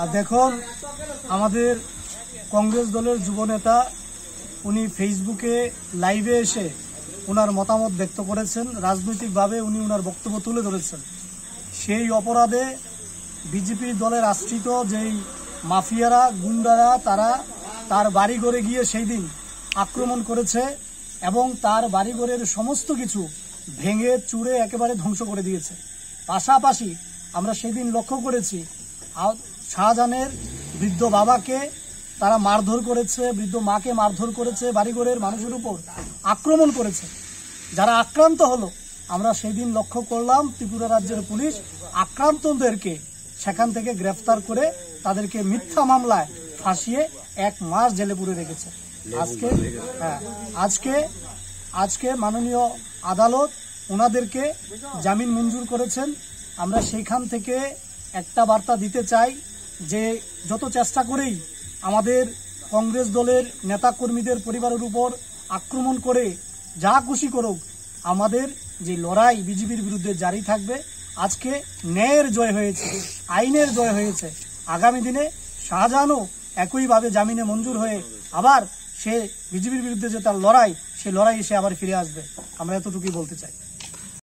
আর দেখুন আমাদের কংগ্রেস দলের যুবনেতা উনি ফেসবুকে লাইভে এসে ওনার মতামত ব্যক্ত করেছেন, রাজনৈতিকভাবে উনি ওনার বক্তব্য তুলে ধরেছেন। সেই অপরাধে বিজেপি দলের আশ্রিত যেই মাফিয়ারা গুন্ডারা তারা তার বাড়িঘরে গিয়ে সেই দিন আক্রমণ করেছে এবং তার বাড়িঘরের সমস্ত কিছু ভেঙে চুরে একেবারে ধ্বংস করে দিয়েছে। পাশাপাশি আমরা সেই দিন লক্ষ্য করেছি শাহজাহানের বৃদ্ধ বাবাকে তারা মারধর করেছে, বৃদ্ধ মাকে মারধর করেছে, বাড়িঘরের মানুষের উপর আক্রমণ করেছে। যারা আক্রান্ত হলো আমরা সেই দিন লক্ষ্য করলাম ত্রিপুরা রাজ্যের পুলিশ আক্রান্তদেরকে সেখান থেকে গ্রেফতার করে তাদেরকে মিথ্যা মামলায় ফাঁসিয়ে 1 মাস জেলে পুরে রেখেছে। আজকে মাননীয় আদালত ওনাদেরকে জামিন মঞ্জুর করেছেন। আমরা সেইখান থেকে একটা বার্তা দিতে চাই যে যত চেষ্টা করেই আমাদের কংগ্রেস দলের নেতাকর্মীদের পরিবারের উপর আক্রমণ করে যা খুশি করুক, আমাদের যে লড়াই বিজেপির বিরুদ্ধে জারি থাকবে। আজকে ন্যায়ের জয় হয়েছে, আইনের জয় হয়েছে। আগামী দিনে শাহজাহানও একইভাবে জামিনে মঞ্জুর হয়ে আবার সে বিজেপির বিরুদ্ধে যে তার লড়াই, সেই লড়াই সে আবার ফিরে আসবে। আমরা এতটুকুই বলতে চাই।